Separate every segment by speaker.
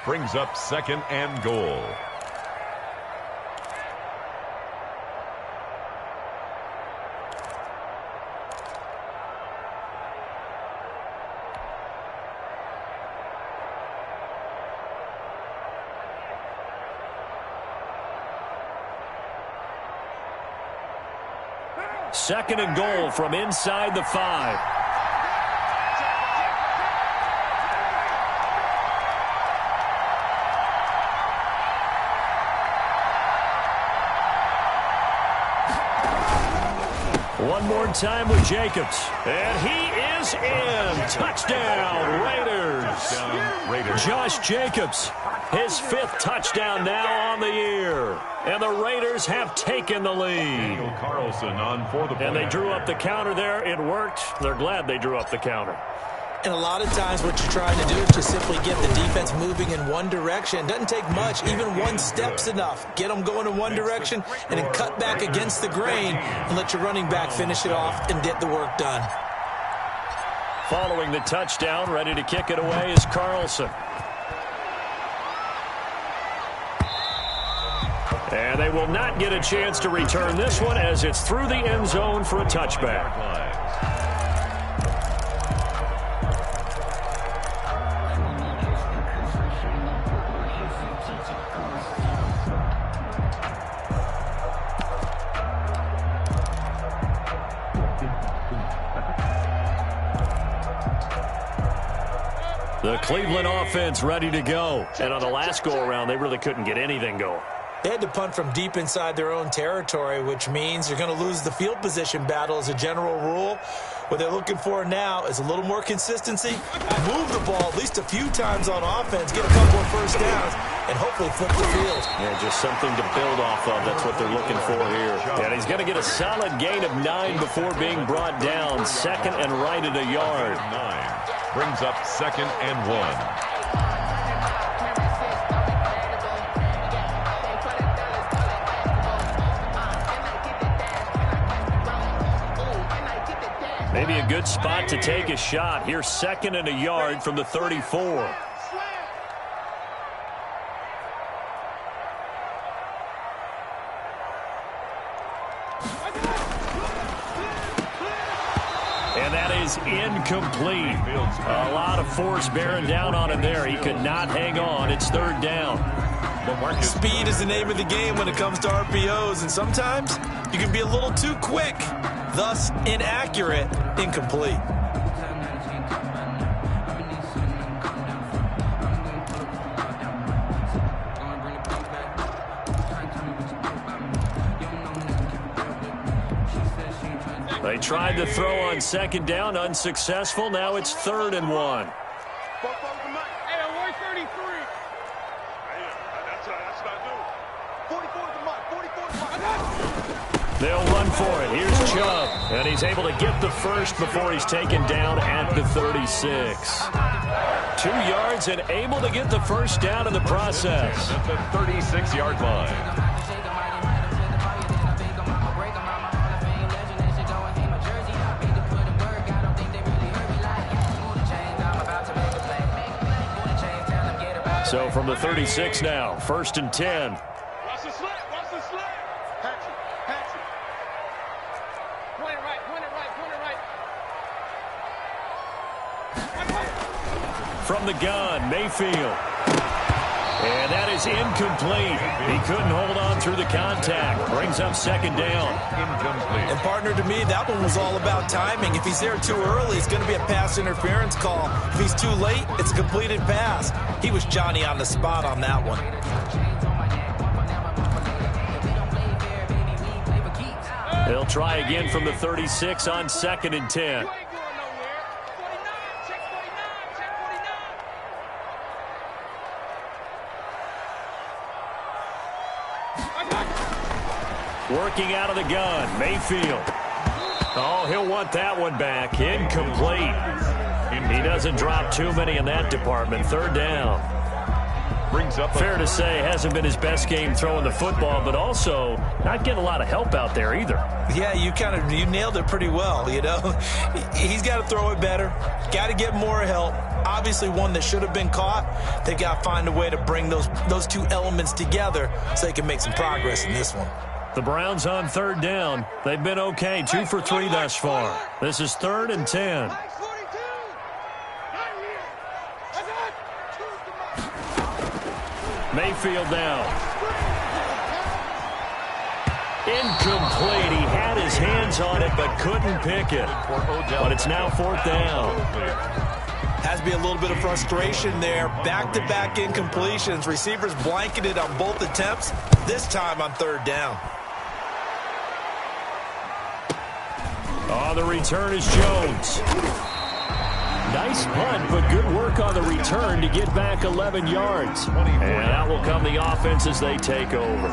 Speaker 1: Brings up 2nd and goal.
Speaker 2: Second and goal from inside the 5. One more time with Jacobs. And he is in. Touchdown, Raiders. Josh Jacobs, his 5th touchdown now on the year. And the Raiders have taken the lead. And they drew up the counter there. It worked. They're glad they drew up the counter.
Speaker 3: And a lot of times what you're trying to do is just simply get the defense moving in one direction. It doesn't take much. Even one step's enough. Get them going in one direction and then cut back against the grain and let your running back finish it off and get the work done.
Speaker 2: Following the touchdown, ready to kick it away is Carlson. And they will not get a chance to return this one as it's through the end zone for a touchback. The Cleveland offense ready to go. And on the last go-around, they really couldn't get anything going.
Speaker 3: They had to punt from deep inside their own territory, which means you're going to lose the field position battle as a general rule. What they're looking for now is a little more consistency, move the ball at least a few times on offense, get a couple of first downs, and hopefully flip the field.
Speaker 2: Yeah, just something to build off of. That's what they're looking for here. And he's going to get a solid gain of 9 before being brought down. 2nd and right at a yard.
Speaker 1: 9 brings up 2nd and 1.
Speaker 2: Maybe a good spot to take a shot. Here's 2nd and a yard from the 34. And that is incomplete. A lot of force bearing down on him there. He could not hang on. It's 3rd down.
Speaker 3: Speed is the name of the game when it comes to RPOs, and sometimes you can be a little too quick, thus inaccurate, incomplete.
Speaker 2: They tried to throw on 2nd down, unsuccessful. Now it's 3rd and 1. They'll run for it. Here's Chubb. And he's able to get the first before he's taken down at the 36. 2 yards and able to get the first down in the process.
Speaker 1: At the 36-yard line.
Speaker 2: So from the 36 now, 1st and 10.
Speaker 4: Watch the slant. Watch the slant. Patch it. Patch it. Point it right. Point it right. Point it right.
Speaker 2: From the gun, Mayfield. And that is incomplete. He couldn't hold on through the contact. Brings up 2nd down.
Speaker 1: Incomplete.
Speaker 3: And partner, to me, that one was all about timing. If he's there too early, it's going to be a pass interference call. If he's too late, it's a completed pass. He was Johnny on the spot on that one.
Speaker 2: They'll try again from the 36 on 2nd and 10. Working out of the gun, Mayfield. Oh, he'll want that one back. Incomplete. He doesn't drop too many in that department. 3rd down.
Speaker 1: Brings up
Speaker 2: Fair to say, hasn't been his best game throwing the football, but also not getting a lot of help out there either.
Speaker 3: Yeah, you nailed it pretty well, you know. He's got to throw it better, got to get more help. Obviously one that should have been caught. They got to find a way to bring those two elements together so they can make some progress in this one.
Speaker 2: The Browns on third down. They've been okay, 2 for 3 thus far. This is 3rd and 10. Mayfield now. Incomplete. He had his hands on it but couldn't pick it. But it's now 4th down.
Speaker 3: Has to be a little bit of frustration there. Back-to-back incompletions. Receivers blanketed on both attempts, this time on 3rd down.
Speaker 2: On the return is Jones. Nice punt, but good work on the return to get back 11 yards. And out will come the offense as they take over.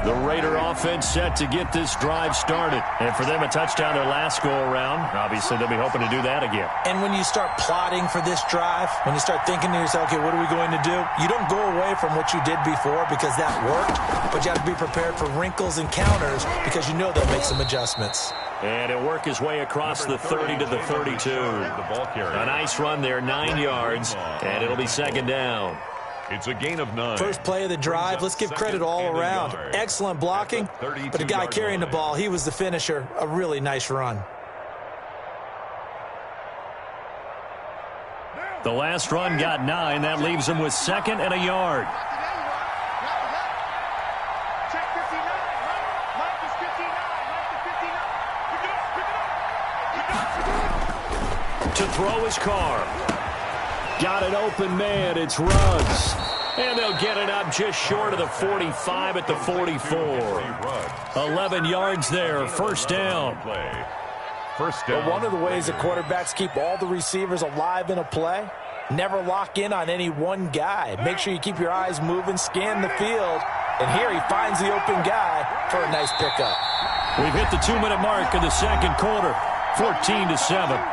Speaker 2: The Raider offense set to get this drive started. And for them, a touchdown their last go-around. Obviously, they'll be hoping to do that again.
Speaker 3: And when you start plotting for this drive, when you start thinking to yourself, okay, what are we going to do? You don't go away from what you did before because that worked, but you have to be prepared for wrinkles and counters because you know they'll make some adjustments.
Speaker 2: And he'll work his way across the 30 to the 32. A nice run there, 9 yards, and it'll be 2nd down.
Speaker 1: It's a gain of 9.
Speaker 3: First play of the drive, let's give credit all around. Excellent blocking, but the guy carrying the ball, he was the finisher. A really nice run.
Speaker 2: The last run got 9. That leaves him with 2nd and a yard. To throw his car. Got an open man. It's Ruggs. And they'll get it up just short of the 45 at the 44. 11 yards there. 1st down.
Speaker 3: But one of the ways that quarterbacks keep all the receivers alive in a play, never lock in on any one guy. Make sure you keep your eyes moving, scan the field. And here he finds the open guy for a nice pickup.
Speaker 2: We've hit the 2-minute mark of the 2nd quarter. 14-7.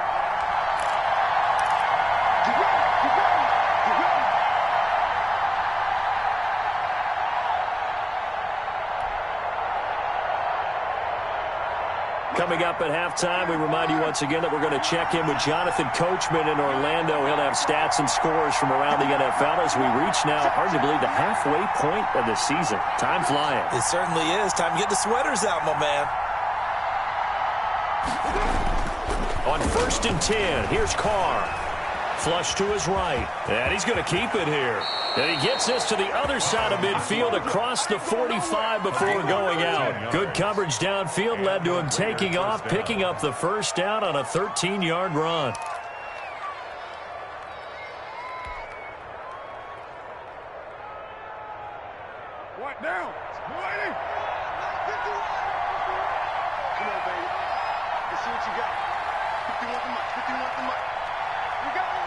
Speaker 2: Coming up at halftime, we remind you once again that we're going to check in with Jonathan Coachman in Orlando. He'll have stats and scores from around the NFL as we reach now, hard to believe, the halfway point of the season. Time flying.
Speaker 3: It certainly is. Time to get the sweaters out, my man.
Speaker 2: On 1st and 10, here's Carr. Flush to his right. And he's going to keep it here. And he gets this to the other side of midfield across the 45 before going out. Good coverage downfield led to him taking off, picking up the 1st down on a 13-yard run.
Speaker 4: What now? Whitey! Come on, baby. Let's see what you got. 51 the mic. 51 the mic. We got it.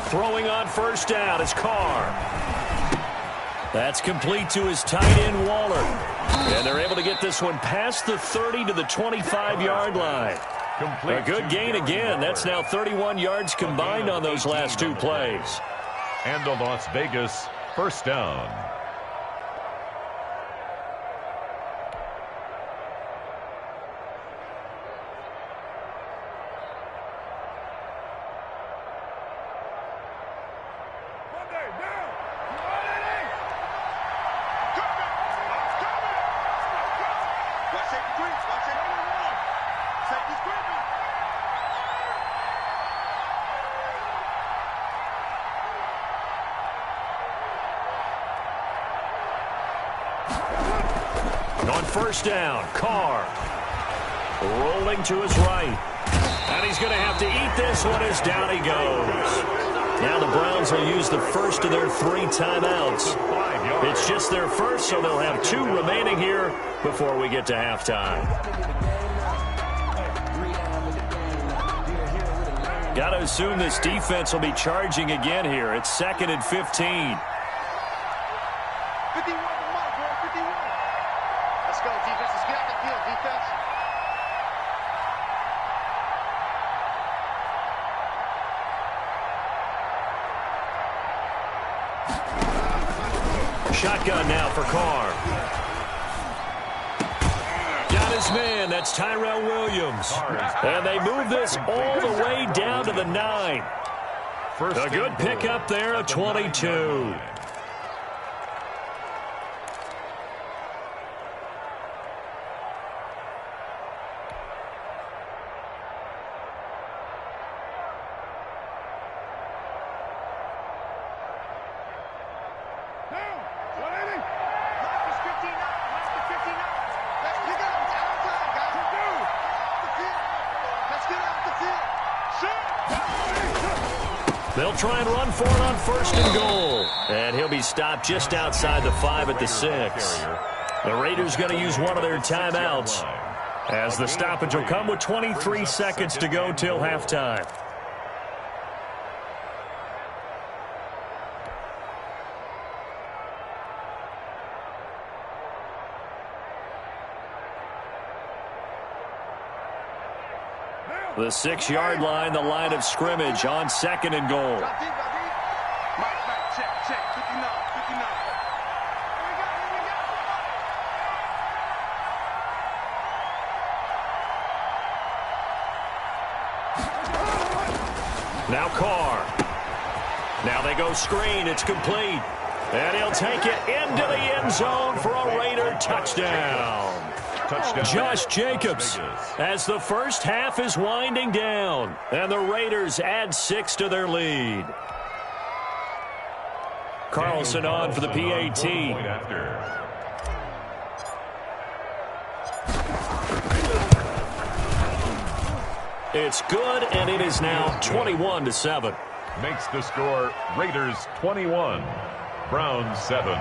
Speaker 2: Throwing on 1st down is Carr. That's complete to his tight end, Waller. And they're able to get this one past the 30 to the 25-yard line. A good gain again. That's now 31 yards combined on those last 2 plays.
Speaker 1: And the Las Vegas 1st down.
Speaker 2: On 1st down, Carr rolling to his right. And he's going to have to eat this one as down he goes. Now the Browns will use the first of their 3 timeouts. It's just their first, so they'll have 2 remaining here before we get to halftime. Got to assume this defense will be charging again here. It's 2nd and 15.
Speaker 4: 51 to Mike, bro. 51. Let's go, defense. Let's get out the field, defense.
Speaker 2: Shotgun now for Carr. Got his man. That's Tyrell Williams. And they move this all the way down to the 9. A good pickup there of 22. They'll try and run for it on 1st and goal. And he'll be stopped just outside the 5 at the 6. The Raiders going to use one of their timeouts, as the stoppage will come with 23 seconds to go till halftime. The 6-yard line, the line of scrimmage on 2nd and goal.
Speaker 4: Mike, check, 59, 59.
Speaker 2: Now Carr. Now they go screen. It's complete. And he'll take it into the end zone for a Raider touchdown. Josh Jacobs, as the first half is winding down, and the Raiders add 6 to their lead. Carlson on for the PAT. It's good, and it is now 21-7.
Speaker 1: Makes the score Raiders 21, Browns 7.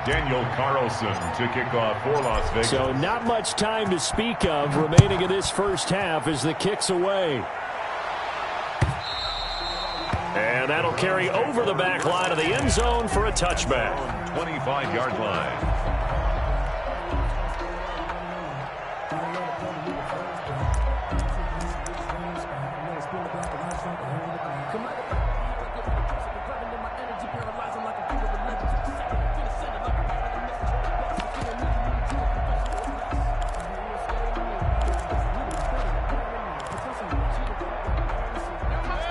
Speaker 1: Daniel Carlson to kick off for Las Vegas.
Speaker 2: So not much time to speak of remaining in this first half as the kick's away. And that'll carry over the back line of the end zone for a touchback.
Speaker 1: 25-yard line.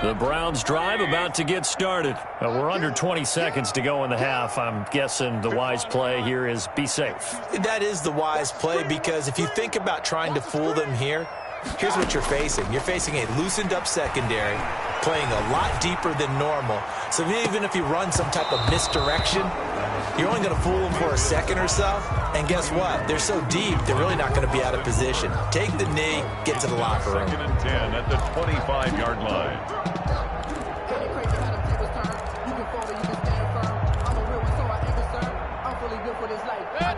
Speaker 2: The Browns drive about to get started. We're under 20 seconds to go in the half. I'm guessing the wise play here is be safe.
Speaker 3: That is the wise play, because if you think about trying to fool them here, here's what you're facing. You're facing a loosened up secondary, playing a lot deeper than normal. So even if you run some type of misdirection, you're only going to fool them for a second or so. And guess what? They're so deep, they're really not going to be out of position. Take the knee, get to the locker room.
Speaker 1: 2nd and 10 at the 25-yard line.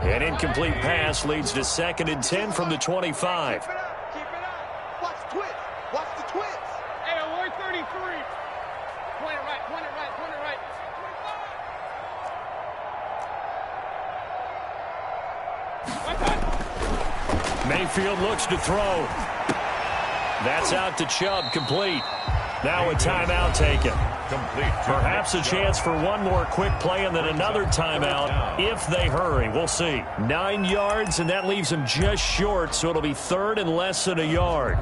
Speaker 2: An incomplete pass leads to 2nd and 10 from the 25.
Speaker 4: Keep it up. Watch the twist. Watch the twist. Hey, avoid 33. Point it right, point it right, point it right.
Speaker 2: Mayfield looks to throw. That's out to Chubb, complete. Now a timeout taken.
Speaker 1: Complete.
Speaker 2: Perhaps a chance for one more quick play and then another timeout if they hurry. We'll see. 9 yards, and that leaves them just short, so it'll be 3rd and less than a yard.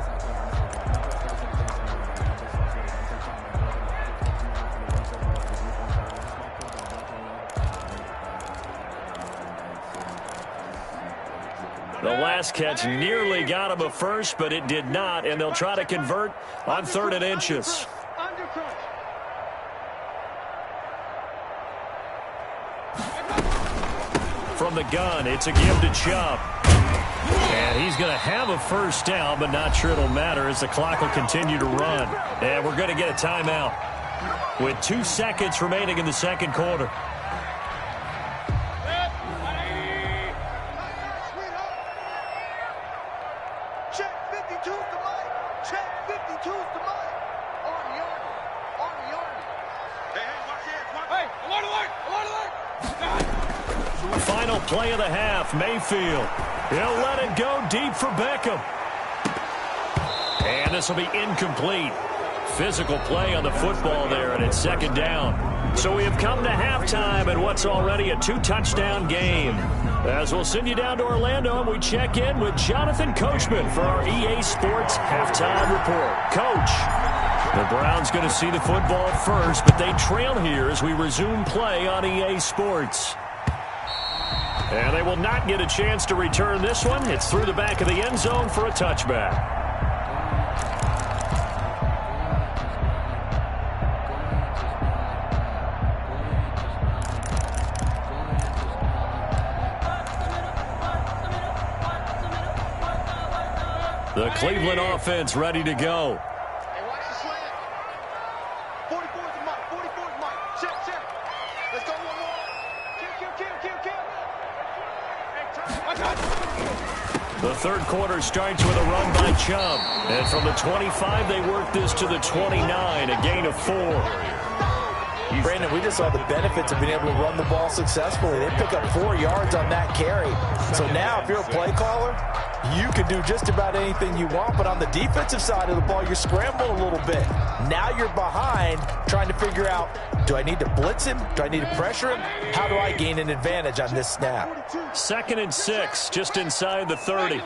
Speaker 2: The last catch nearly got him a first, but it did not, and they'll try to convert on 3rd and inches. From the gun, it's a give to Chubb. And he's going to have a first down, but not sure it'll matter as the clock will continue to run. And we're going to get a timeout with 2 seconds remaining in the second quarter.
Speaker 4: Check 52 to Mike. Check.
Speaker 2: Final play of the half, Mayfield. He'll let it go deep for Beckham. And this will be incomplete. Physical play on the football there, and it's second down. So we have come to halftime in what's already a 2-touchdown game. As we'll send you down to Orlando, and we check in with Jonathan Coachman for our EA Sports Halftime Report. Coach, the Browns going to see the football first, but they trail here as we resume play on EA Sports. And they will not get a chance to return this one. It's through the back of the end zone for a touchback. The Cleveland offense ready to go.
Speaker 4: Hey, watch the slant. 44 is the Mike. 44 is Mike. Check. Let's go one more. Kill.
Speaker 2: The third quarter starts with a run by Chubb. And from the 25, they work this to the 29, a gain of 4.
Speaker 3: Brandon, we just saw the benefits of being able to run the ball successfully. They pick up 4 yards on that carry. So now if you're a play caller, you can do just about anything you want, but on the defensive side of the ball, you're scrambling a little bit. Now you're behind trying to figure out, do I need to blitz him? Do I need to pressure him? How do I gain an advantage on this snap?
Speaker 2: 2nd and 6, just inside the 30.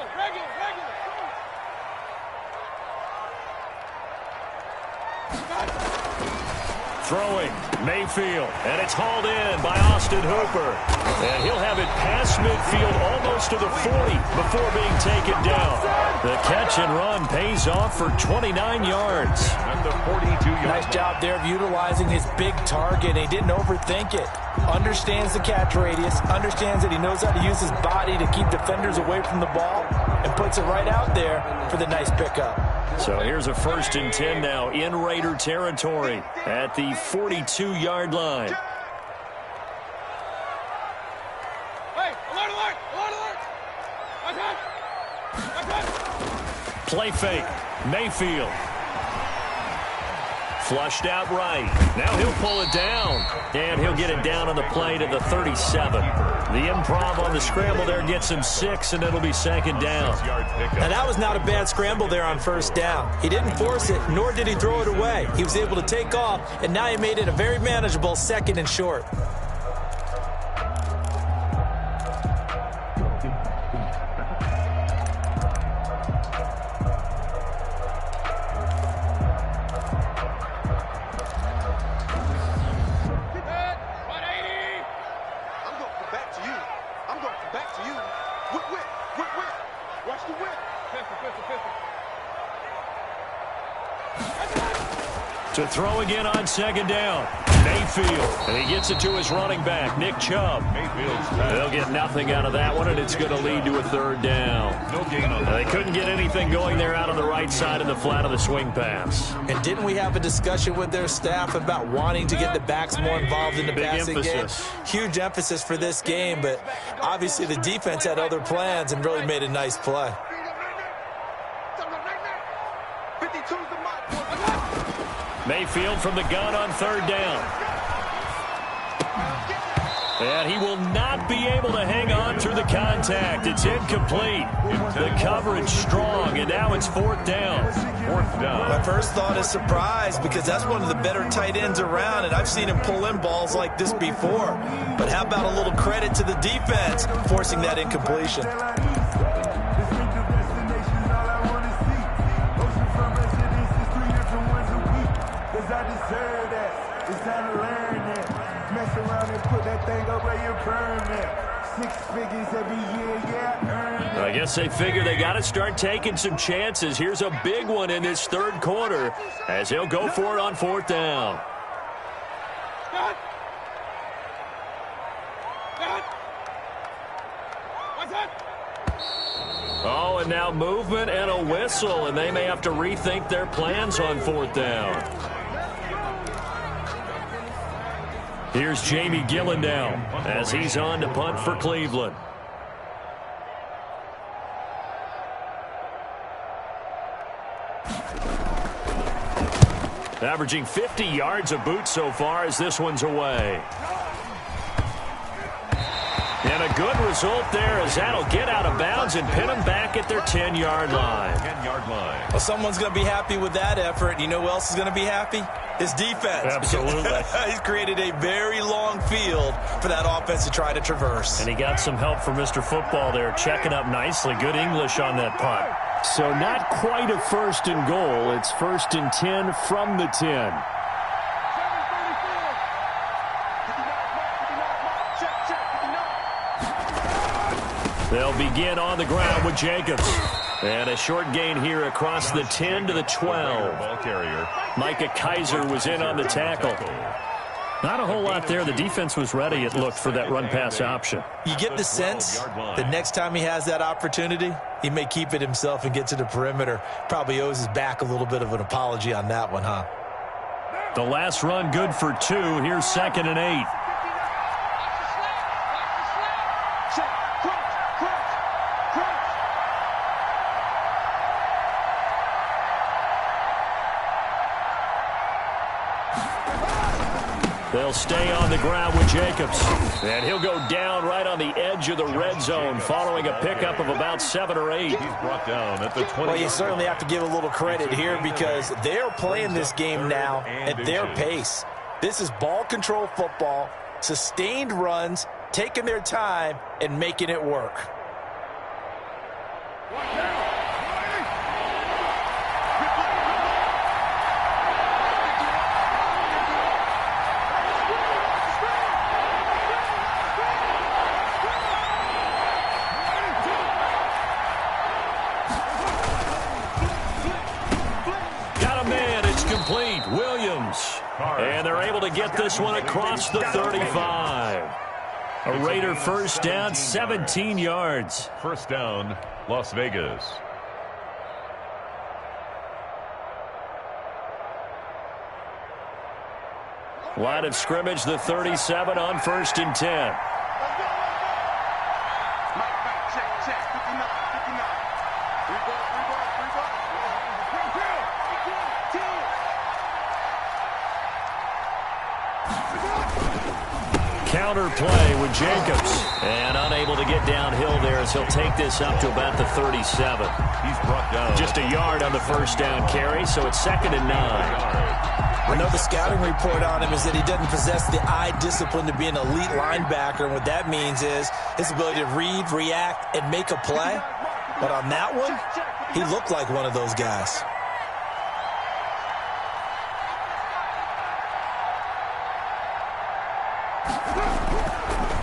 Speaker 2: Throwing, Mayfield, and it's hauled in by Austin Hooper. And he'll have it past midfield almost to the 40 before being taken down. The catch and run pays off for 29 yards.
Speaker 1: At the 42-yard
Speaker 3: Nice job there of utilizing his big target. He didn't overthink it. Understands the catch radius, understands that he knows how to use his body to keep defenders away from the ball, and puts it right out there for the nice pickup.
Speaker 2: So here's a 1st and 10 now in Raider territory at the 42-yard line.
Speaker 4: Hey, alert!
Speaker 2: Play fake, Mayfield. Flushed out right. Now he'll pull it down. And he'll get it down on the play to the 37. The improv on the scramble there gets him 6, and it'll be 2nd down.
Speaker 3: And that was not a bad scramble there on 1st down. He didn't force it, nor did he throw it away. He was able to take off, and now he made it a very manageable 2nd and short.
Speaker 2: To throw again on 2nd down. Mayfield. And he gets it to his running back, Nick Chubb. They'll get nothing out of that one, and it's going to lead to a 3rd down.
Speaker 1: No gain on that.
Speaker 2: They couldn't get anything going there out on the right side of the flat of the swing pass.
Speaker 3: And didn't we have a discussion with their staff about wanting to get the backs more involved in the passing game? Huge emphasis for this game, but obviously the defense had other plans and really made a nice play.
Speaker 2: Mayfield from the gun on 3rd down. And he will not be able to hang on through the contact. It's incomplete. The coverage strong, and now it's 4th down.
Speaker 1: 4th down.
Speaker 3: My first thought is surprise, because that's one of the better tight ends around, and I've seen him pull in balls like this before. But how about a little credit to the defense forcing that incompletion?
Speaker 2: I guess they figure they got to start taking some chances. Here's a big one in this 3rd quarter as he'll go for it on 4th down. Oh, and now movement and a whistle, and they may have to rethink their plans on 4th down. Here's Jamie Gillen now as he's on to punt for Cleveland. Averaging 50 yards a boot so far as this one's away. And a good result there as that'll get out of bounds and pin them back at their 10-yard line.
Speaker 1: 10-yard line.
Speaker 3: Well, someone's going to be happy with that effort. You know who else is going to be happy? His defense.
Speaker 2: Absolutely.
Speaker 3: He's created a very long field for that offense to try to traverse.
Speaker 2: And he got some help from Mr. Football there, checking up nicely. Good English on that punt. So not quite a first and goal. It's 1st and 10 from the 10. They'll begin on the ground with Jacobs. And a short gain here across the 10 to the 12.
Speaker 1: Ball carrier.
Speaker 2: Micah Kaiser was in on the tackle. Not a whole lot there. The defense was ready, it looked, for that run-pass option.
Speaker 3: You get the sense that next time he has that opportunity, he may keep it himself and get to the perimeter. Probably owes his back a little bit of an apology on that one, huh?
Speaker 2: The last run good for 2. Here's 2nd and 8. They'll stay on the ground with Jacobs. And he'll go down right on the edge of the red zone following a pickup of about 7 or 8.
Speaker 1: He's brought down at the 20.
Speaker 3: Well, you certainly have to give a little credit here because they're playing this game now at their pace. This is ball control football, sustained runs, taking their time, and making it work.
Speaker 2: Williams. And they're able to get this one across the 35. A Raider first down, 17 yards.
Speaker 1: First down, Las Vegas.
Speaker 2: Line of scrimmage, the 37 on 1st and 10. Counter play with Jacobs. And unable to get downhill there as he'll take this up to about the 37.
Speaker 1: He's brought down.
Speaker 2: Just a yard on the first down carry, so it's 2nd and 9.
Speaker 3: I know the scouting report on him is that he doesn't possess the eye discipline to be an elite linebacker, and what that means is his ability to read, react, and make a play. But on that one, he looked like one of those guys.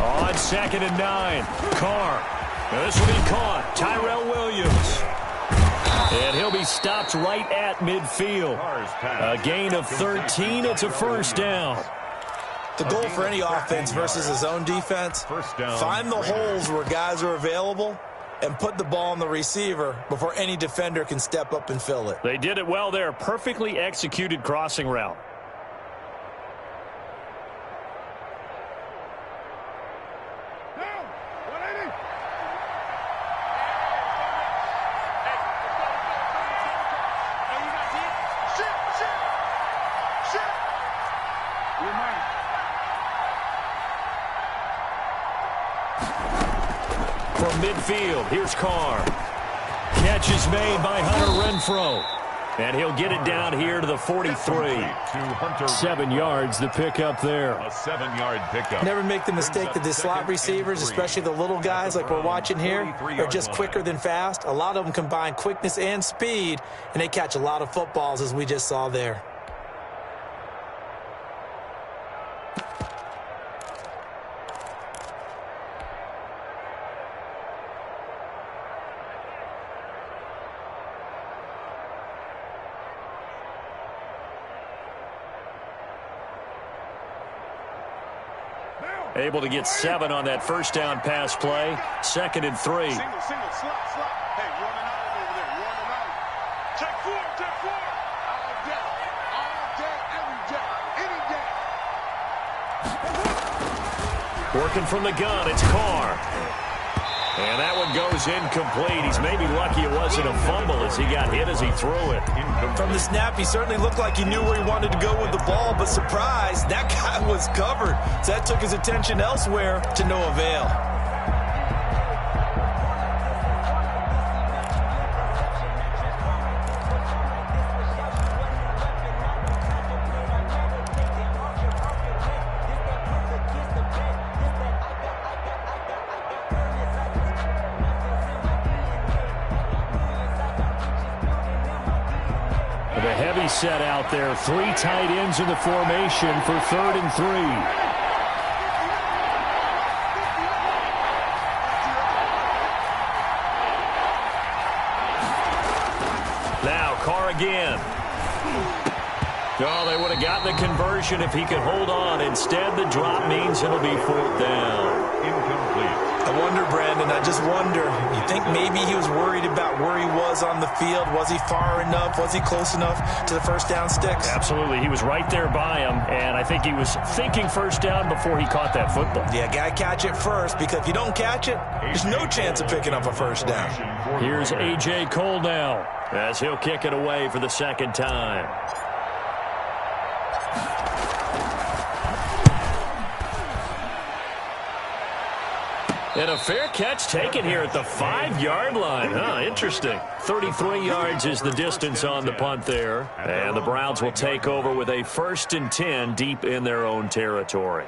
Speaker 2: On 2nd and 9, Carr. This will be caught. Tyrell Williams. And he'll be stopped right at midfield. A gain of 13. It's a first down.
Speaker 3: The goal for any offense versus his own defense, find the holes where guys are available and put the ball on the receiver before any defender can step up and fill it.
Speaker 2: They did it well there. Perfectly executed crossing route. From midfield, here's Carr. Catch is made by Hunter Renfrow. And he'll get it down here to the 43. 7 yards, the pickup there.
Speaker 1: A 7-yard pickup.
Speaker 3: Never make the mistake that the slot receivers, especially the little guys like we're watching here, are just quicker than fast. A lot of them combine quickness and speed, and they catch a lot of footballs, as we just saw there.
Speaker 2: Able to get 7 on that first down pass play. 2nd and 3.
Speaker 4: Single, slot. Hey, you on an island over there. You on an island. Check 4. All day, every day.
Speaker 2: Working from the gun, it's Carr. And that one goes incomplete. He's maybe lucky it wasn't a fumble as he got hit as he threw it.
Speaker 3: From the snap, he certainly looked like he knew where he wanted to go with the ball, but surprise, that guy was covered. So that took his attention elsewhere to no avail.
Speaker 2: With a heavy set out there, 3 tight ends in the formation for 3rd and 3. Now Carr again. Oh, they would have gotten the conversion if he could hold on. Instead, the drop means it'll be 4th down.
Speaker 1: Incomplete.
Speaker 3: I wonder, Brandon, I just wonder, you think maybe he was worried about where he was on the field? Was he far enough? Was he close enough to the first down sticks?
Speaker 2: Absolutely. He was right there by him, and I think he was thinking first down before he caught that football.
Speaker 3: Yeah, got to catch it first, because if you don't catch it, there's no chance of picking up a first down.
Speaker 2: Here's A.J. Cole now, as he'll kick it away for the 2nd time. And a fair catch taken here at the 5-yard line. Interesting. 33 yards is the distance on the punt there. And the Browns will take over with a 1st and 10 deep in their own territory.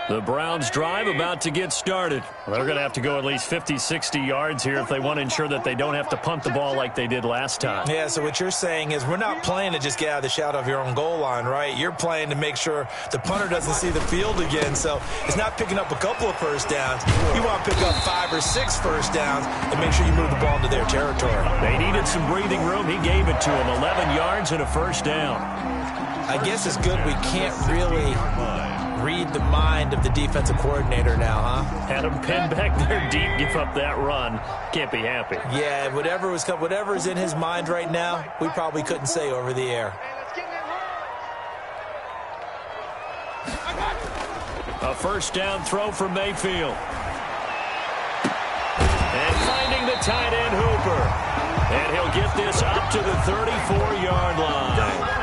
Speaker 2: The Browns drive about to get started. They're going to have to go at least 50, 60 yards here if they want to ensure that they don't have to punt the ball like they did last time.
Speaker 3: Yeah, so what you're saying is we're not playing to just get out of the shadow of your own goal line, right? You're playing to make sure the punter doesn't see the field again. So it's not picking up a couple of first downs. You want to pick up 5 or 6 first downs and make sure you move the ball into their territory.
Speaker 2: They needed some breathing room. He gave it to them. 11 yards and a first down.
Speaker 3: I guess it's good we can't really read the mind of the defensive coordinator now, huh?
Speaker 2: Had him pinned back there deep, give up that run. Can't be happy.
Speaker 3: Yeah, whatever's in his mind right now, we probably couldn't say over the air.
Speaker 2: A first down throw from Mayfield. And finding the tight end Hooper. And he'll get this up to the 34-yard line.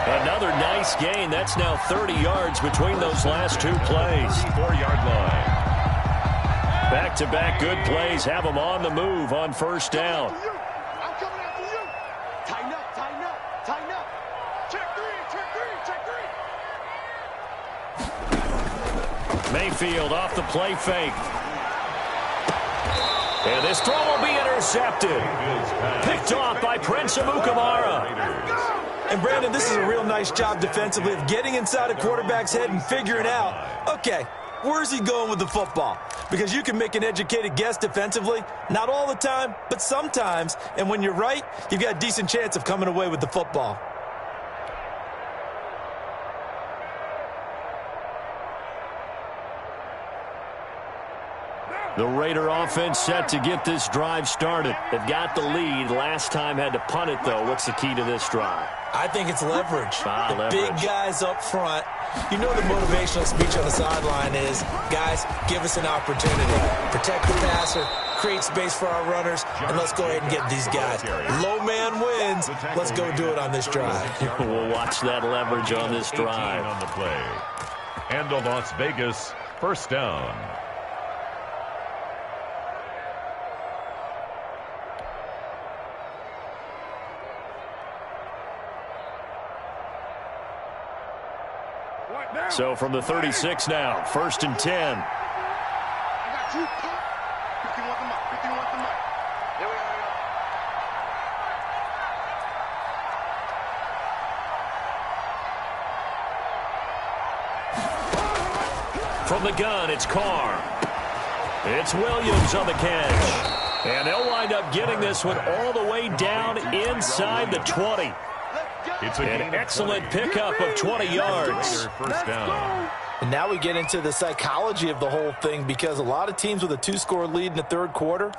Speaker 2: Another nice gain. That's now 30 yards between those last 2 plays.
Speaker 1: 4-yard line.
Speaker 2: Back-to-back good plays have them on the move on first down.
Speaker 4: I'm coming after you. Tighten up, tighten up, tighten up. Check 3, check 3, check 3.
Speaker 2: Mayfield off the play fake. And this throw will be intercepted. Picked off by Prince Amukamara.
Speaker 3: And, Brandon, this is a real nice job defensively of getting inside a quarterback's head and figuring out, okay, where's he going with the football? Because you can make an educated guess defensively, not all the time, but sometimes. And when you're right, you've got a decent chance of coming away with the football.
Speaker 2: The Raider offense set to get this drive started. They've got the lead. Last time had to punt it, though. What's the key to this drive?
Speaker 3: I think it's leverage.
Speaker 2: Leverage.
Speaker 3: Big guys up front. You know the motivational speech on the sideline is, guys, give us an opportunity. Protect the passer, create space for our runners, and let's go ahead and get these guys. Low man wins. Let's go do it on this drive.
Speaker 2: We'll watch that leverage on this drive.
Speaker 1: On the play. And the Las Vegas first down.
Speaker 2: So from the 36 now, 1st and 10.
Speaker 4: I got you. 51 the mic, 51 the mic. Here we
Speaker 2: go. From the gun, it's Carr. It's Williams on the catch. And they'll wind up getting this one all the way down inside the 20.
Speaker 1: It's
Speaker 2: an excellent pickup of 20 yards.
Speaker 1: First down.
Speaker 3: And now we get into the psychology of the whole thing, because a lot of teams with a 2-score lead in the third quarter,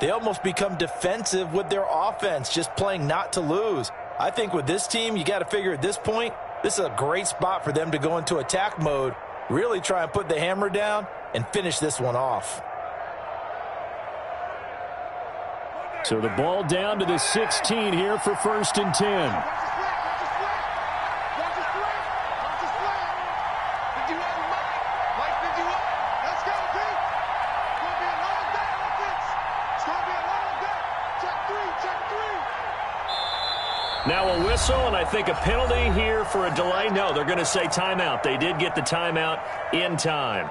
Speaker 3: they almost become defensive with their offense, just playing not to lose. I think with this team, you got to figure at this point, this is a great spot for them to go into attack mode, really try and put the hammer down and finish this one off.
Speaker 2: So the ball down to the 16 here for 1st and 10. Now a whistle, and I think a penalty here for a delay. No, they're going to say timeout. They did get the timeout in time.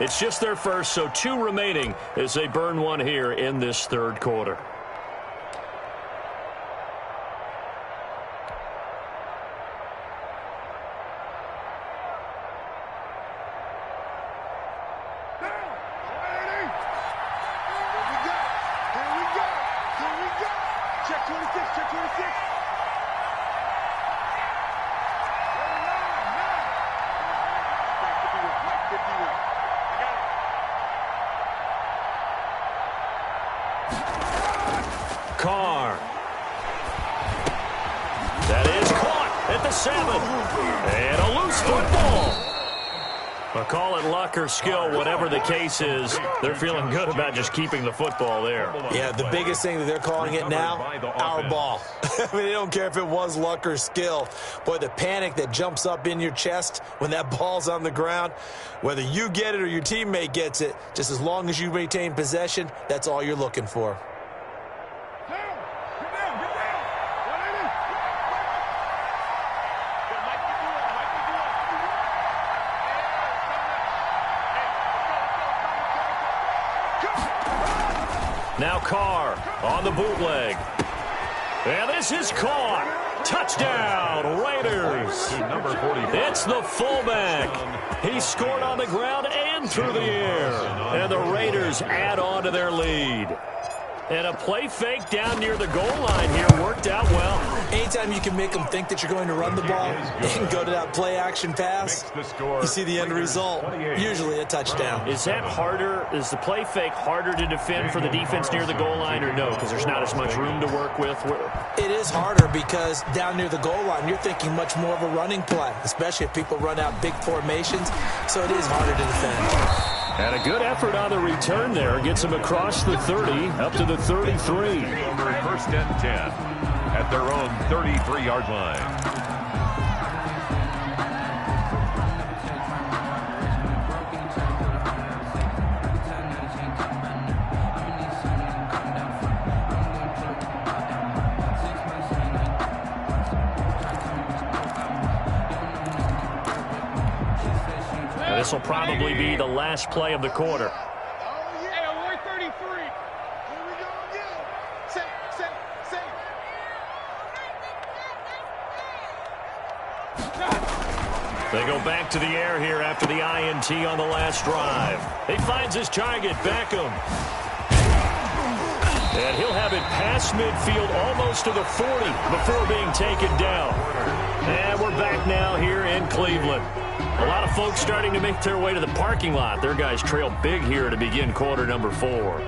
Speaker 2: It's just their first, so 2 remaining as they burn one here in this third quarter. Carr. That is caught at the 7. And a loose football. Well, call it luck or skill, whatever the case is. They're feeling good about just keeping the football there.
Speaker 3: Yeah, the biggest thing that they're calling it now, our ball. I mean, they don't care if it was luck or skill. Boy, the panic that jumps up in your chest when that ball's on the ground, whether you get it or your teammate gets it, just as long as you maintain possession, that's all you're looking for.
Speaker 2: Now Carr on the bootleg. And this is caught. Touchdown, Raiders. It's the fullback. He scored on the ground and through the air. And the Raiders add on to their lead. And a play fake down near the goal line here worked out well.
Speaker 3: Anytime you can make them think that you're going to run the ball and go to that play-action pass, you see the end result, usually a touchdown.
Speaker 2: Is that harder? Is the play fake harder to defend for the defense near the goal line or no? Because there's not as much room to work with?
Speaker 3: It is harder because down near the goal line, you're thinking much more of a running play, especially if people run out big formations, so it is harder to defend.
Speaker 2: And a good effort on the return there. Gets them across the 30, up to the 33.
Speaker 1: First and 10 at their own 33-yard line.
Speaker 2: This will probably be the last play of the quarter.
Speaker 4: Hey, award 33. Here we go again. Safe.
Speaker 2: They go back to the air here after the INT on the last drive. He finds his target, Beckham. And he'll have it past midfield almost to the 40 before being taken down. And we're back now here in Cleveland. A lot of folks starting to make their way to the parking lot. Their guys trail big here to begin quarter number 4.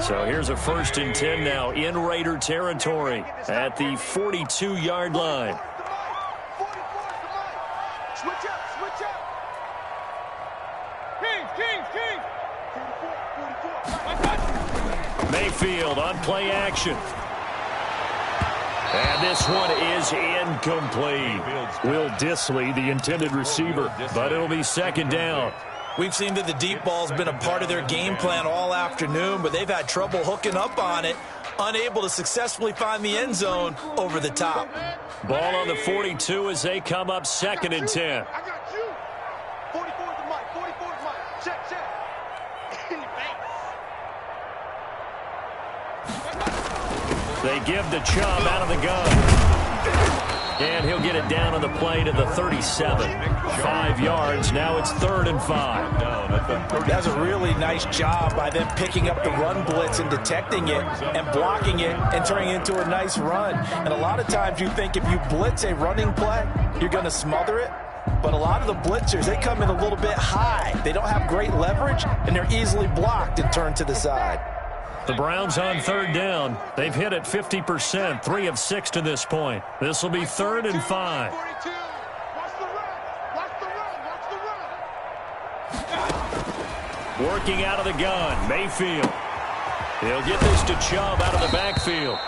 Speaker 2: So here's a 1st and 10 now in Raider territory at the 42-yard line.
Speaker 4: Switch up. King. 44.
Speaker 2: Mayfield on play action. And this one is incomplete. Will Dissly, the intended receiver, but it'll be 2nd down.
Speaker 3: We've seen that the deep ball's been a part of their game plan all afternoon, but they've had trouble hooking up on it, unable to successfully find the end zone over the top.
Speaker 2: Ball on the 42 as they come up 2nd and 10.
Speaker 4: I got you. 44 is the mic. 44 is the mic. Check.
Speaker 2: They give the Chubb out of the gun. And he'll get it down on the play to the 37. 5 yards. Now it's 3rd and 5.
Speaker 3: That's a really nice job by them picking up the run blitz and detecting it and blocking it and turning it into a nice run. And a lot of times you think if you blitz a running play, you're going to smother it. But a lot of the blitzers, they come in a little bit high. They don't have great leverage, and they're easily blocked and turned to the side.
Speaker 2: The Browns on 3rd down. They've hit it 50%, 3 of 6 to this point. This will be 3rd and 5. Working out of the gun, Mayfield. He'll get this to Chubb out of the backfield.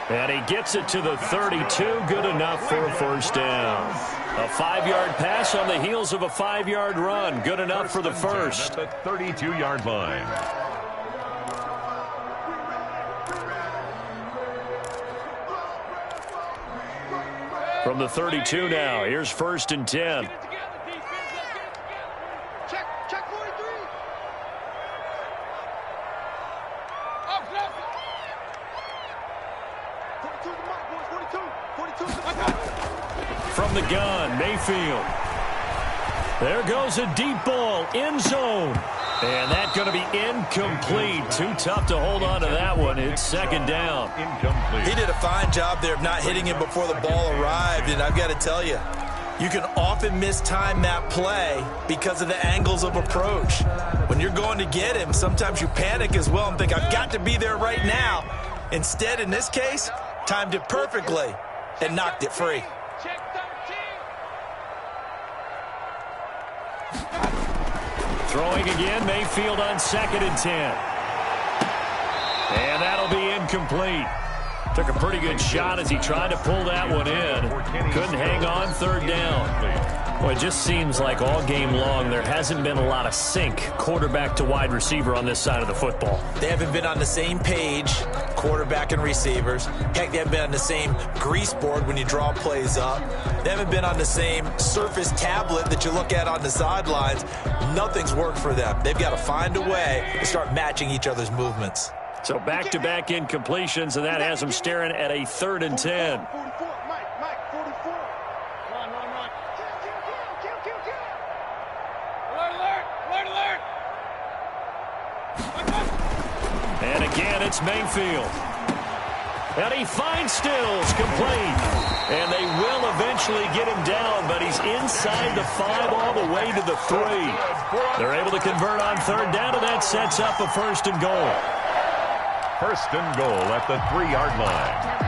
Speaker 2: And he gets it to the 32, good enough for a 1st down. A 5-yard pass on the heels of a 5-yard run, good enough for the 1st.
Speaker 1: At the 32-yard line.
Speaker 2: From the 32 now, here's 1st and 10.
Speaker 4: Check 43. Up, 42 to the mark, boys. 42 to the mark.
Speaker 2: From the gun, Mayfield. There goes a deep ball, end zone. And that's going to be incomplete. Too tough to hold on to that one. It's 2nd down.
Speaker 1: Incomplete.
Speaker 3: He did a fine job there of not hitting him before the ball arrived, and I've got to tell you, you can often mistime that play because of the angles of approach. When you're going to get him, sometimes you panic as well and think, I've got to be there right now. Instead, in this case, timed it perfectly and knocked it free.
Speaker 4: Check 13.
Speaker 2: Throwing again, Mayfield on 2nd and 10. And that'll be incomplete. Took a pretty good shot as he tried to pull that one in. Couldn't hang on, 3rd down. Well, it just seems like all game long there hasn't been a lot of sync quarterback to wide receiver on this side of the football.
Speaker 3: They haven't been on the same page, quarterback and receivers. Heck, they haven't been on the same grease board when you draw plays up. They haven't been on the same surface tablet that you look at on the sidelines. Nothing's worked for them. They've got to find a way to start matching each other's movements.
Speaker 2: So back-to-back incompletions, and that has them staring at a 3rd and 10.
Speaker 4: 44, Mike, 44. Run. Kill. Alert.
Speaker 2: And again, it's Mayfield. And he finds Stills, complete. And they will eventually get him down, but he's inside the 5 all the way to the 3. They're able to convert on 3rd down, and that sets up a 1st and goal.
Speaker 1: 1st and goal at the 3-yard line.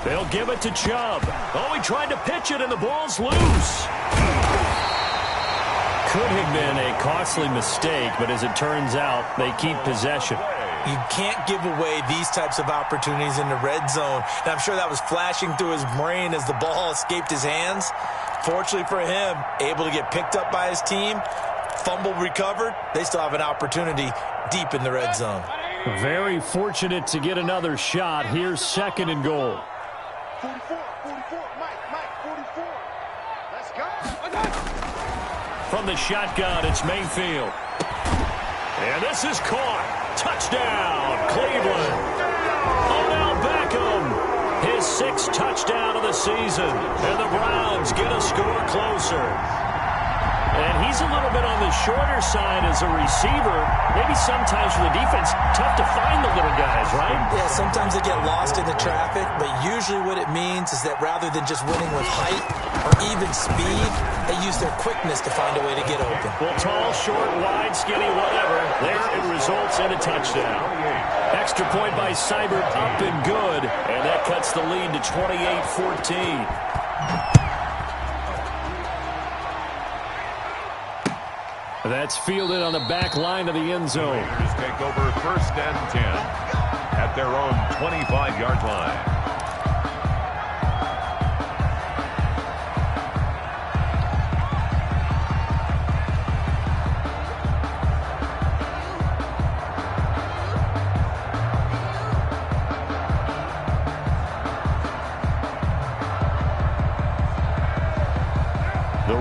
Speaker 2: They'll give it to Chubb. Oh, he tried to pitch it, and the ball's loose. Could have been a costly mistake, but as it turns out, they keep possession.
Speaker 3: You can't give away these types of opportunities in the red zone. And I'm sure that was flashing through his brain as the ball escaped his hands. Fortunately for him, able to get picked up by his team, fumble recovered. They still have an opportunity deep in the red zone.
Speaker 2: Very fortunate to get another shot. Here's 2nd and goal.
Speaker 4: 44, Mike, 44. Let's go.
Speaker 2: From the shotgun, it's Mayfield. And this is caught. Touchdown, Cleveland. Odell Beckham, his 6th touchdown of the season. And the Browns get a score closer. And he's a little bit on the shorter side as a receiver. Maybe sometimes for the defense, tough to find the little guys, right?
Speaker 3: Yeah, sometimes they get lost in the traffic, but usually what it means is that rather than just winning with height or even speed, they use their quickness to find a way to get open.
Speaker 2: Well, tall, short, wide, skinny, whatever. There it results in a touchdown. Extra point by Seibert, up and good. And that cuts the lead to 28-14. That's fielded on the back line of the end zone.
Speaker 1: Raiders take over 1st and 10 at their own 25-yard line.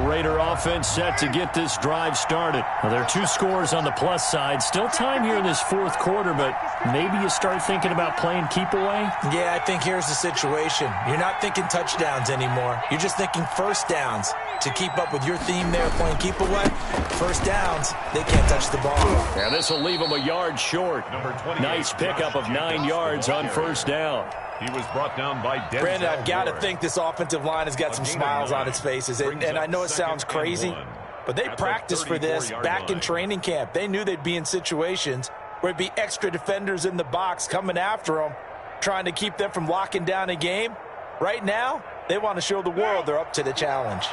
Speaker 2: Raider offense set to get this drive started. Well, there are 2 scores on the plus side. Still time here in this 4th quarter, but maybe you start thinking about playing keep away?
Speaker 3: Yeah, I think here's the situation. You're not thinking touchdowns anymore. You're just thinking 1st downs. To keep up with your theme there, playing keep away, 1st downs, they can't touch the ball.
Speaker 2: Yeah, this will leave them a yard short. Nice pickup of 9 yards on 1st down.
Speaker 1: He was brought down by Denzel.
Speaker 3: Brandon, I've got to think this offensive line has got some smiles on its faces. And I know it sounds crazy, but they practiced for this back in training camp. They knew they'd be in situations where it'd be extra defenders in the box coming after them, trying to keep them from locking down a game. Right now, they want to show the world they're up to the challenge.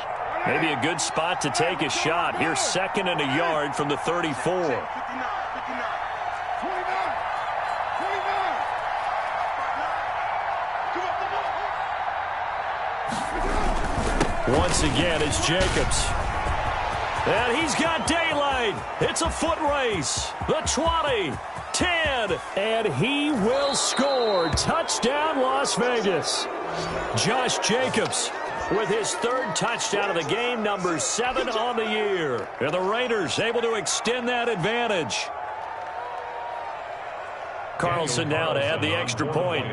Speaker 2: Maybe a good spot to take a shot. Here's 2nd and a yard from the 34. Once again, it's Jacobs. And he's got daylight. It's a foot race. The 20, 10, and he will score. Touchdown, Las Vegas. Josh Jacobs with his third touchdown of the game, number 7 on the year. And the Raiders able to extend that advantage. Carlson now to add the extra point.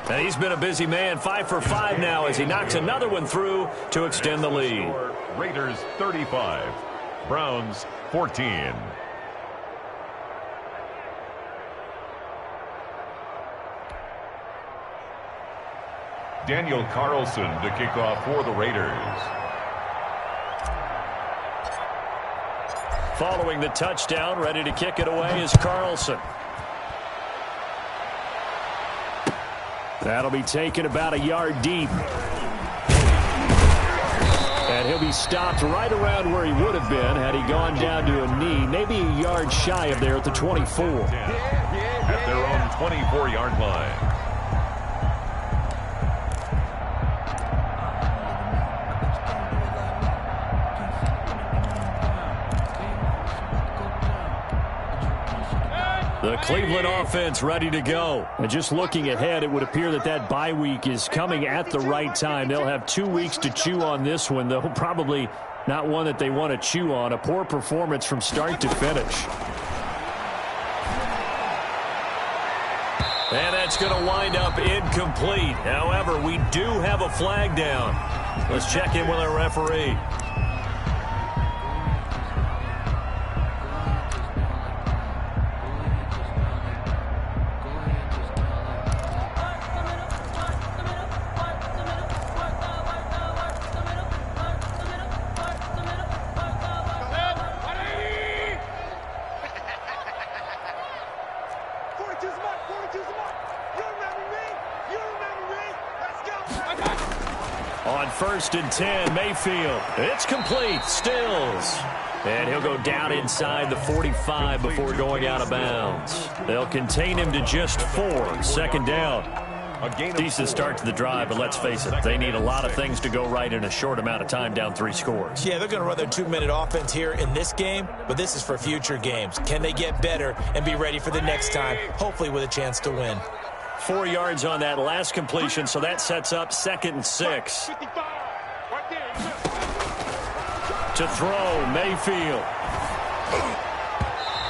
Speaker 2: And he's been a busy man, 5 for 5 now as he knocks another one through to extend the lead.
Speaker 1: Raiders 35, Browns 14. Daniel Carlson to kick off for the Raiders.
Speaker 2: Following the touchdown, ready to kick it away is Carlson. That'll be taken about a yard deep. And he'll be stopped right around where he would have been had he gone down to a knee, maybe a yard shy of there at the 24.
Speaker 1: At their own 24-yard line.
Speaker 2: The Cleveland offense ready to go. And just looking ahead, it would appear that that bye week is coming at the right time. They'll have 2 weeks to chew on this one, though probably not one that they want to chew on. A poor performance from start to finish. And that's going to wind up incomplete. However, we do have a flag down. Let's check in with our referee. On 1st and 10, Mayfield. It's complete. Stills. And he'll go down inside the 45 before going out of bounds. They'll contain him to just 4. Second down. A decent start to the drive, but let's face it, they need a lot of things to go right in a short amount of time, down 3 scores.
Speaker 3: Yeah, they're going to run their 2-minute offense here in this game, but this is for future games. Can they get better and be ready for the next time, hopefully with a chance to win?
Speaker 2: 4 yards on that last completion, so that sets up 2nd and 6. To throw, Mayfield.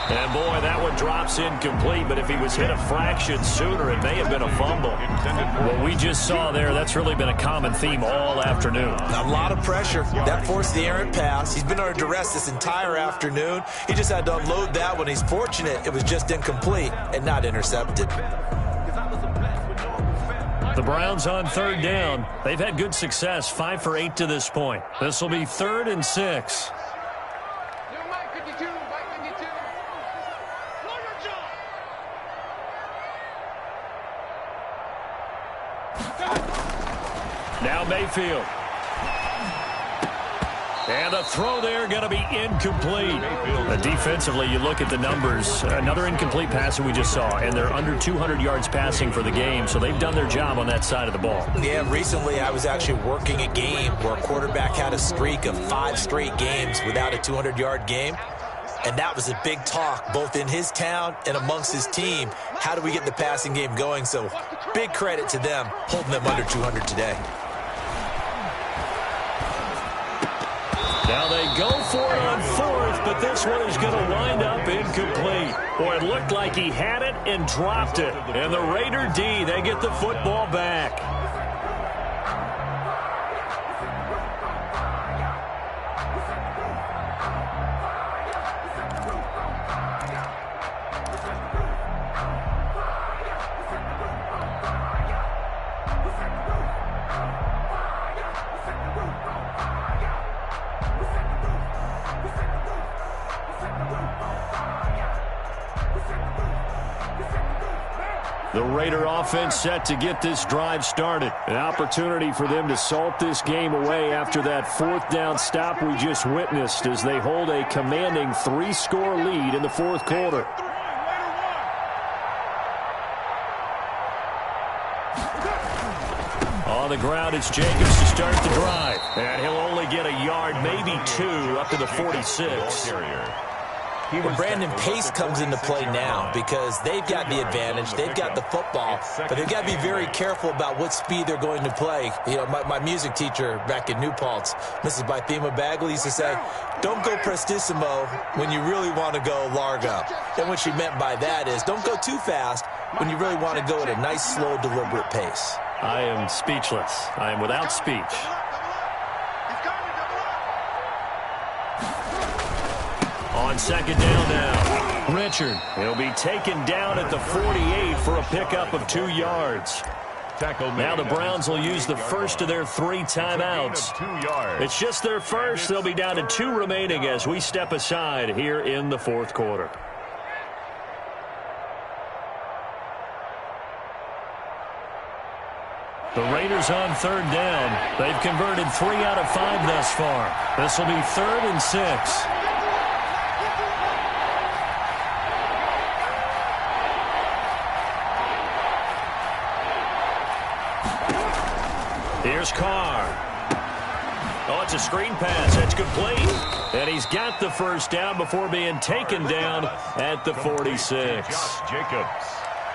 Speaker 2: And, boy, that one drops incomplete, but if he was hit a fraction sooner, it may have been a fumble. What we just saw there, that's really been a common theme all afternoon.
Speaker 3: A lot of pressure. That forced the errant pass. He's been under duress this entire afternoon. He just had to unload that one. He's fortunate it was just incomplete and not intercepted.
Speaker 2: The Browns on 3rd down. They've had good success, 5 for 8 to this point. This will be 3rd and 6. Now Mayfield. And the throw there going to be incomplete. Defensively, you look at the numbers. Another incomplete pass that we just saw, and they're under 200 yards passing for the game, so they've done their job on that side of the ball.
Speaker 3: Yeah, recently I was actually working a game where a quarterback had a streak of 5 straight games without a 200-yard game, and that was a big talk both in his town and amongst his team. How do we get the passing game going? So big credit to them holding them under 200 today.
Speaker 2: Now they go for it on 4th, but this one is going to wind up incomplete. Boy, it looked like he had it and dropped it. And the Raider D, they get the football back. The Raider offense set to get this drive started. An opportunity for them to salt this game away after that 4th down stop we just witnessed as they hold a commanding 3-score lead in the 4th quarter. On the ground, it's Jacobs to start the drive. And he'll only get a yard, maybe 2, up to the 46.
Speaker 3: Well, Brandon, pace comes into play now because they've got the advantage. They've got the football, but they've got to be very careful about what speed they're going to play. You know, my music teacher back in New Paltz, Mrs. Bythema Bagley, used to say, don't go prestissimo when you really want to go largo. And what she meant by that is don't go too fast when you really want to go at a nice, slow, deliberate pace.
Speaker 2: I am speechless. I am without speech. On second down now, Richard. He'll be taken down at the 48 for a pickup of 2 yards. Now the Browns will use the first of their 3 timeouts. It's just their first. They'll be down to 2 remaining as we step aside here in the 4th quarter. The Raiders on 3rd down. They've converted 3 out of 5 thus far. This will be 3rd and 6. Here's Carr. Oh, it's a screen pass. It's complete. And he's got the first down before being taken down at the 46.
Speaker 1: Jacobs.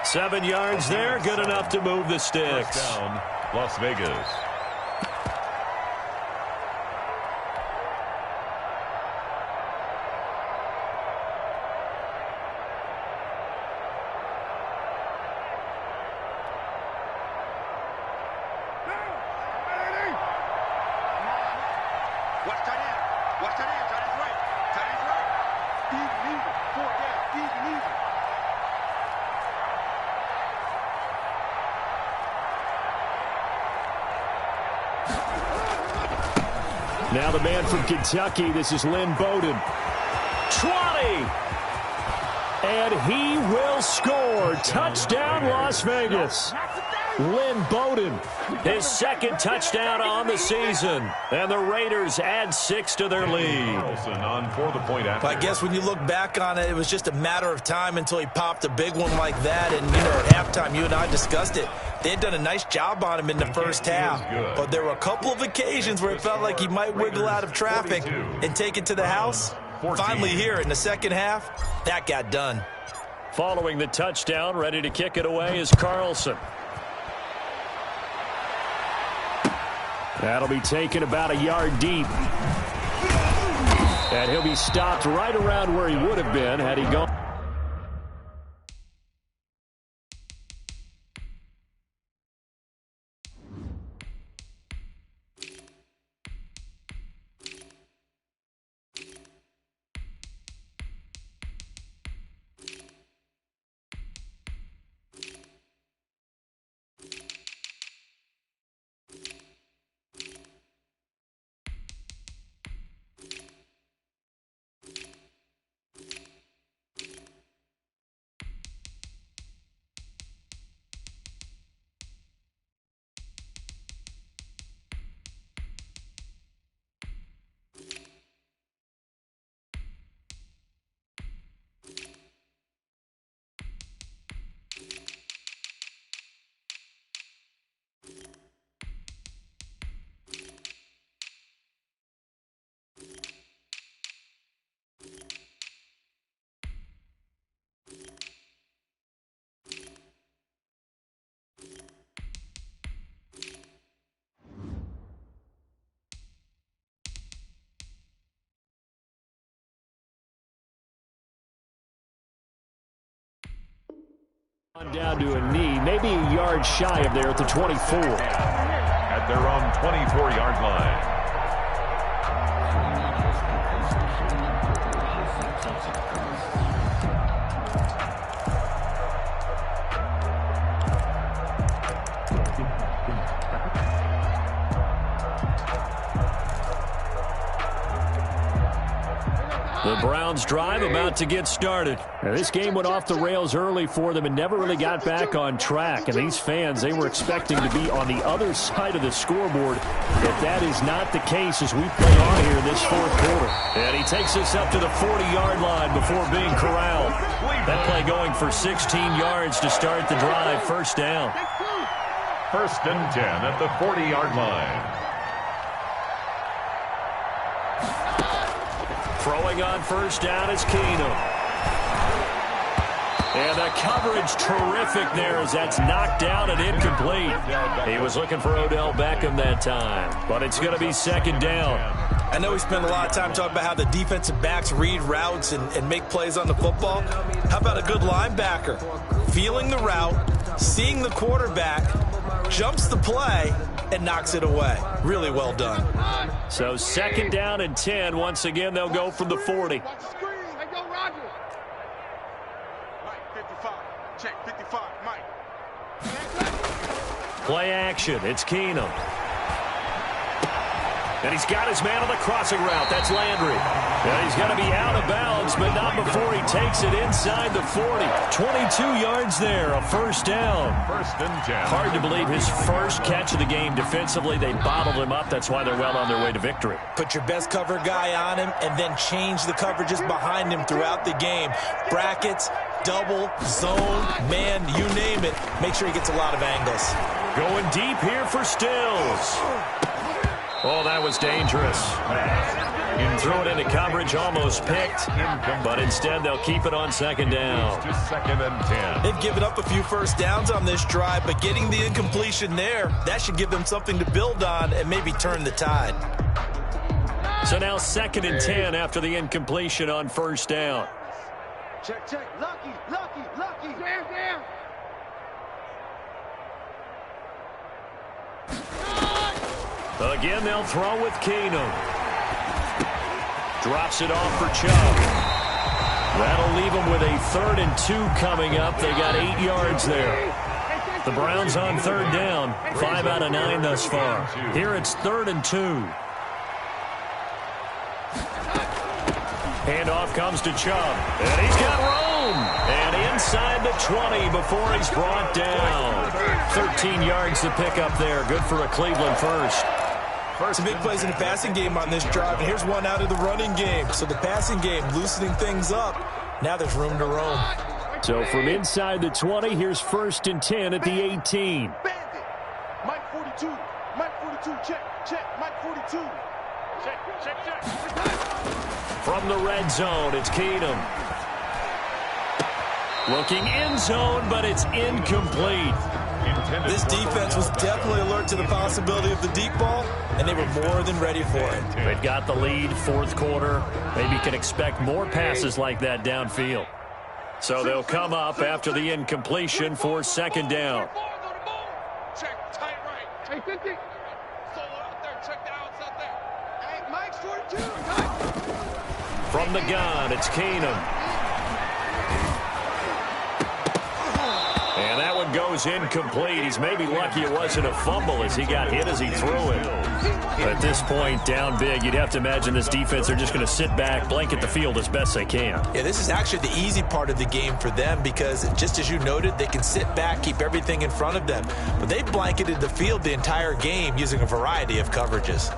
Speaker 2: 7 yards there. Good enough to move the sticks.
Speaker 1: First down, Las Vegas.
Speaker 2: Now the man from Kentucky, this is Lynn Bowden. 20! And he will score. Touchdown, Las Vegas. Lynn Bowden, his 2nd touchdown on the season. And the Raiders add 6 to their lead.
Speaker 1: On for the point after.
Speaker 3: I guess when you look back on it, it was just a matter of time until he popped a big one like that. And, you know, at halftime, you and I discussed it. They had done a nice job on him in the first half. But there were a couple of occasions where it felt like he might wiggle out of traffic and take it to the house. Finally here in the second half, that got done.
Speaker 2: Following the touchdown, ready to kick it away is Carlson. That'll be taken about a yard deep. And he'll be stopped right around where he would have been had he gone. Down to a knee, maybe a yard shy of there at the 24.
Speaker 1: At their own 24-yard line.
Speaker 2: The Browns drive about to get started. Now, this game went off the rails early for them and never really got back on track. And these fans, they were expecting to be on the other side of the scoreboard. But that is not the case as we play on here in this 4th quarter. And he takes us up to the 40-yard line before being corralled. That play going for 16 yards to start the drive. First down.
Speaker 1: First and 10 at the 40-yard line.
Speaker 2: Throwing on first down is Keenum. And the coverage terrific there as that's knocked down and incomplete. He was looking for Odell Beckham that time, but it's going to be second down.
Speaker 3: I know we spent a lot of time talking about how the defensive backs read routes and make plays on the football. How about a good linebacker? Feeling the route, seeing the quarterback, jumps the play, and knocks it away. Really well done.
Speaker 2: So second down and 10. Once again, they'll go from the 40.
Speaker 4: Check 55, Mike.
Speaker 2: Play action. It's Keenum. And he's got his man on the crossing route. That's Landry. And he's going to be out of bounds, but not before he takes it inside the 40. 22 yards there, a first down.
Speaker 1: First and 10.
Speaker 2: Hard to believe his first catch of the game defensively. They bottled him up. That's why they're well on their way to victory.
Speaker 3: Put your best cover guy on him and then change the coverages behind him throughout the game. Brackets, double, zone, man, you name it. Make sure he gets a lot of angles.
Speaker 2: Going deep here for Stills. Oh, that was dangerous. Threw it into coverage, almost picked, but instead they'll keep it on second down.
Speaker 1: To second and 10.
Speaker 3: They've given up a few first downs on this drive, but getting the incompletion there, that should give them something to build on and maybe turn the tide.
Speaker 2: So now second and 10 after the incompletion on first down.
Speaker 4: Check, check. Lucky. Damn.
Speaker 2: Again, they'll throw with Keenum. Drops it off for Chubb. That'll leave them with a 3rd and 2 coming up. They got 8 yards there. The Browns on third down. 5 out of 9 thus far. Here it's 3rd and 2. Handoff comes to Chubb. And he's got room. And inside the 20 before he's brought down. 13 yards to pick up there. Good for a Cleveland first.
Speaker 3: Some big plays in the passing game on this drive, and here's one out of the running game. So the passing game loosening things up. Now there's room to roam.
Speaker 2: So from inside the 20, here's 1st and 10 at the 18.
Speaker 4: Bandit. Mike 42. Check. Mike 42. Check.
Speaker 2: From the red zone, it's Keenum. Looking end zone, but it's incomplete.
Speaker 3: This defense was definitely alert to the possibility of the deep ball, and they were more than ready for it.
Speaker 2: They've got the lead, 4th quarter. Maybe can expect more passes like that downfield. So they'll come up after the incompletion for second down.
Speaker 4: Check, tight right. Hey, 50. Solo out there. Check the outs out there. Hey, Mike's 42.
Speaker 2: From the gun, it's Keenum. And that one goes incomplete. He's maybe lucky it wasn't a fumble as he got hit as he threw it. At this point, down big, you'd have to imagine this defense, they're just going to sit back, blanket the field as best they can.
Speaker 3: Yeah, this is actually the easy part of the game for them because, just as you noted, they can sit back, keep everything in front of them. But they blanketed the field the entire game using a variety of coverages.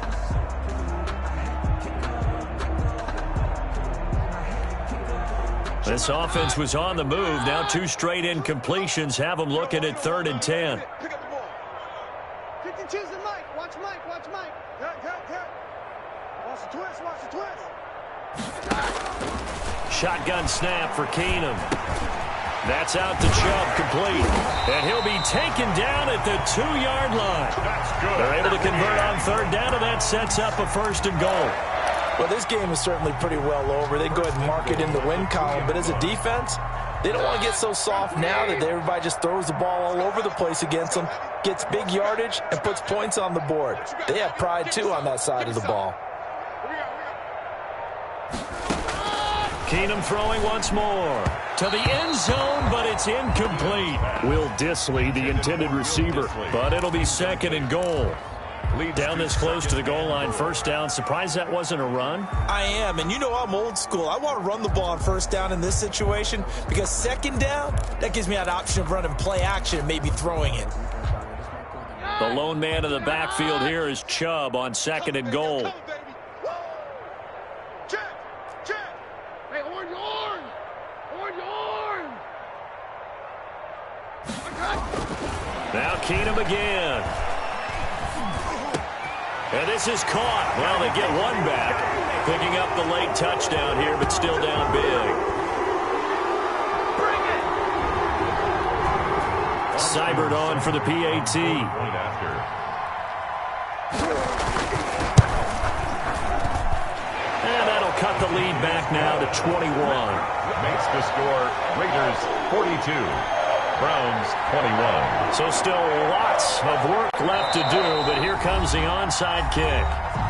Speaker 2: This offense was on the move. Now 2 straight incompletions have them looking at 3rd and 10.
Speaker 4: Pick up the ball. 52's and Mike. Watch Mike. Cut. Watch the twist.
Speaker 2: Shotgun snap for Keenum. That's out to Chubb, complete. And he'll be taken down at the 2-yard line.
Speaker 1: That's good.
Speaker 2: They're able to convert on third down, and that sets up a 1st and goal.
Speaker 3: Well, this game is certainly pretty well over. They can go ahead and mark it in the win column. But as a defense, they don't want to get so soft now that everybody just throws the ball all over the place against them, gets big yardage, and puts points on the board. They have pride, too, on that side of the ball.
Speaker 2: Keenum throwing once more to the end zone, but it's incomplete. Will Dissly, the intended receiver, but it'll be 2nd and goal. Down this close to the goal line, 1st down. Surprised that wasn't a run?
Speaker 3: I am, and you know I'm old school. I want to run the ball on 1st down in this situation because 2nd down, that gives me that option of running play action and maybe throwing it.
Speaker 2: The lone man in the backfield here is Chubb on 2nd and goal.
Speaker 4: Check. Hey, orange.
Speaker 2: Now Keenum again. And this is caught. Well, they get one back. Picking up the late touchdown here, but still down big. Seibert on for the PAT. And that'll cut the lead back now to 21.
Speaker 1: Makes the score Raiders 42, Browns 21.
Speaker 2: So still lots of work left to do, but here comes the onside kick.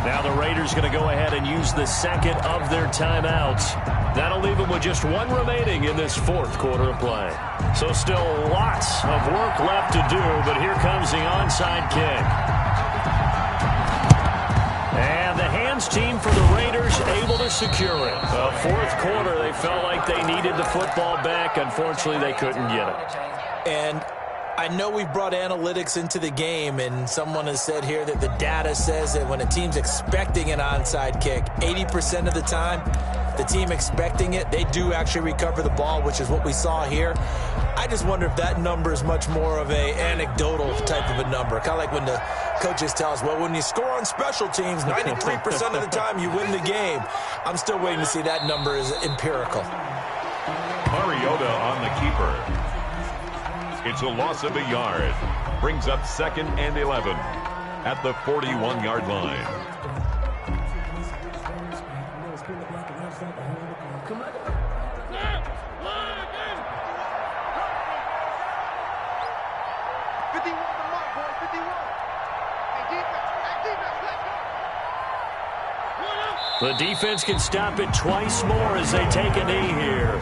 Speaker 2: Now the Raiders going to go ahead and use the second of their timeouts. That'll leave them with just one remaining in this fourth quarter of play. So still lots of work left to do, but here comes the onside kick. And the hands team for the Raiders able to secure it. The fourth quarter, they felt like they needed the football back. Unfortunately, they couldn't get it.
Speaker 3: And I know we've brought analytics into the game, and someone has said here that the data says that when a team's expecting an onside kick, 80% of the time, the team expecting it, they do actually recover the ball, which is what we saw here. I just wonder if that number is much more of a anecdotal type of a number. Kind of like when the coaches tell us, well, when you score on special teams, 93% of the time you win the game. I'm still waiting to see that number is empirical.
Speaker 1: Mariota on the keeper. It's a loss of a yard. Brings up 2nd and 11 at the 41-yard line.
Speaker 2: The defense can stop it twice more as they take a knee here.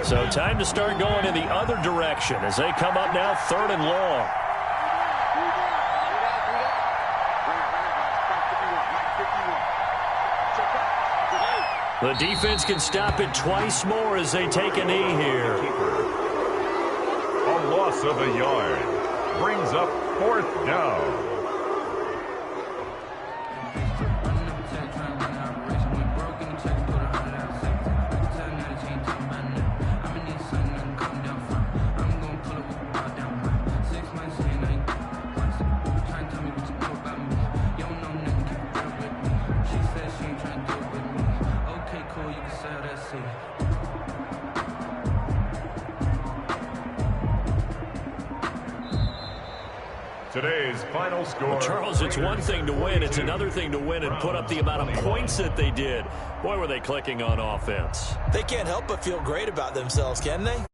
Speaker 2: So time to start going in the other direction as they come up now 3rd and long. The defense can stop it twice more as they take a knee here.
Speaker 1: A loss of a yard. Brings up 4th down. Today's final score.
Speaker 2: Well, Charles, it's one thing to win. It's another thing to win and put up the amount of points that they did. Boy, were they clicking on offense.
Speaker 3: They can't help but feel great about themselves, can they?